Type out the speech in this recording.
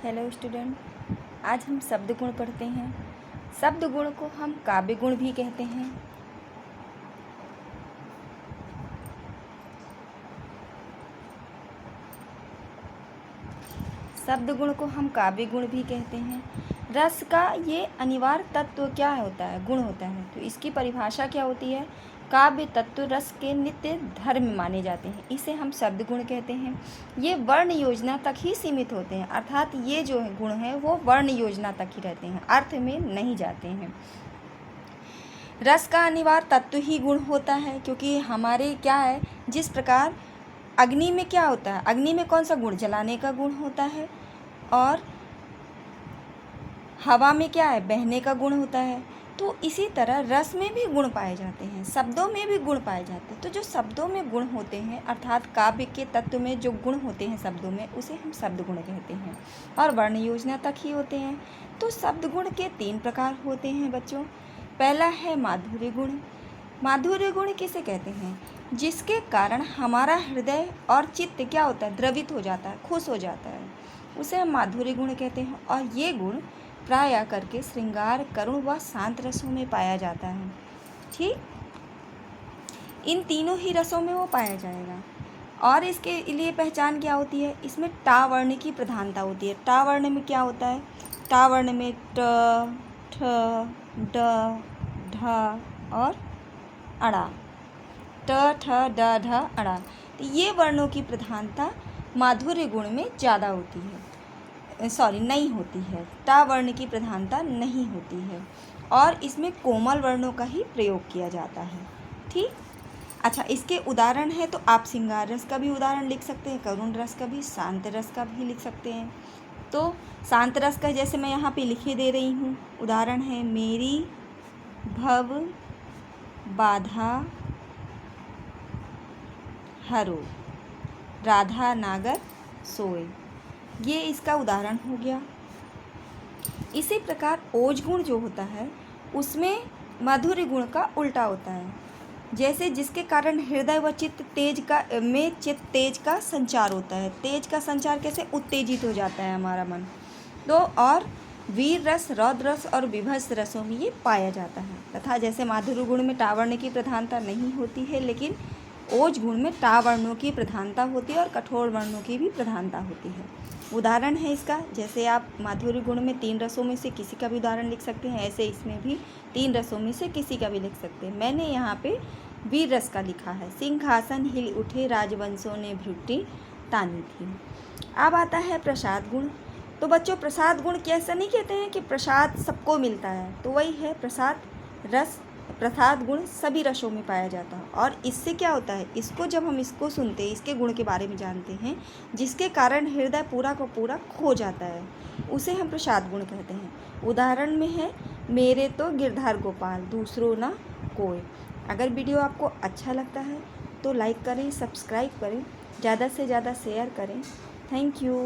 Hello student, आज हम शब्द गुण पढ़ते हैं। शब्द गुण को हम काव्य गुण भी कहते हैं। शब्द गुण को हम काव्य गुण भी कहते हैं। रस का ये अनिवार्य तत्व क्या होता है? गुण होता है। तो इसकी परिभाषा क्या होती है? काव्य तत्व रस के नित्य धर्म माने जाते हैं, इसे हम शब्द गुण कहते हैं। ये वर्ण योजना तक ही सीमित होते हैं, अर्थात ये जो गुण हैं वो वर्ण योजना तक ही रहते हैं, अर्थ में नहीं जाते हैं। रस का अनिवार्य तत्व ही गुण होता है, क्योंकि हमारे क्या है, जिस प्रकार अग्नि में क्या होता है, अग्नि में कौन सा गुण? जलाने का गुण होता है। और हवा में क्या है? बहने का गुण होता है। तो इसी तरह रस में भी गुण पाए जाते हैं, शब्दों में भी गुण पाए जाते हैं। तो जो शब्दों में गुण होते हैं, अर्थात काव्य के तत्व में जो गुण होते हैं शब्दों में, उसे हम शब्द गुण कहते हैं, और वर्ण योजना तक ही होते हैं। तो शब्द गुण के 3 प्रकार होते हैं बच्चों। पहला है माधुर्य गुण। माधुर्य गुण किसे कहते हैं? जिसके कारण हमारा हृदय और चित्त क्या होता है? द्रवित हो जाता है, खुश हो जाता है, उसे हम माधुर्य गुण कहते हैं। और ये गुण प्रायः करके श्रृंगार, करुण व शांत रसों में पाया जाता है। ठीक, इन तीनों ही रसों में वो पाया जाएगा। और इसके लिए पहचान क्या होती है? इसमें टा वर्ण की प्रधानता होती है। टा वर्ण में क्या होता है? टा वर्ण में ट, ठ, ड, ढ और अड़ा। ट, ठ, ड, ढ, अड़ा। तो ये वर्णों की प्रधानता माधुर्य गुण में ज़्यादा होती है, नहीं होती है। टा वर्ण की प्रधानता नहीं होती है, और इसमें कोमल वर्णों का ही प्रयोग किया जाता है। ठीक, अच्छा, इसके उदाहरण है तो आप श्रृंगार रस का भी उदाहरण लिख सकते हैं, करुण रस का भी, शांत रस का भी लिख सकते हैं। तो शांत रस का जैसे मैं यहाँ पे लिखे दे रही हूँ, उदाहरण है मेरी भव बाधा हरो, राधा नागर सोए, ये इसका उदाहरण हो गया। इसी प्रकार ओज गुण जो होता है उसमें माधुर्य गुण का उल्टा होता है। जैसे जिसके कारण हृदय व चित्त तेज का संचार होता है। तेज का संचार कैसे? उत्तेजित हो जाता है हमारा मन। तो और वीर रस, रौद्र रस और विभत्स रसों में ये पाया जाता है। तथा जैसे माधुर्य गुण में टा वर्ण की प्रधानता नहीं होती है, लेकिन ओज गुण में टा वर्णों की प्रधानता होती है और कठोर वर्णों की भी प्रधानता होती है। उदाहरण है इसका, जैसे आप माधुर्य गुण में 3 रसों में से किसी का भी उदाहरण लिख सकते हैं, ऐसे इसमें भी 3 रसों में से किसी का भी लिख सकते हैं। मैंने यहाँ पे वीर रस का लिखा है। सिंहासन हिल उठे, राजवंशों ने भ्रुटी तानी थी। अब आता है प्रसाद गुण। तो बच्चों, प्रसाद गुण कैसे नहीं कहते हैं कि प्रसाद सबको मिलता है, तो वही है प्रसाद रस। प्रसाद गुण सभी रसों में पाया जाता है, और इससे क्या होता है, इसको जब हम इसको सुनते हैं, इसके गुण के बारे में जानते हैं, जिसके कारण हृदय पूरा का पूरा खो जाता है, उसे हम प्रसाद गुण कहते हैं। उदाहरण में है मेरे तो गिरधर गोपाल, दूसरों ना कोई। अगर वीडियो आपको अच्छा लगता है तो लाइक करें, सब्सक्राइब करें, ज़्यादा से ज़्यादा शेयर करें। Thank you.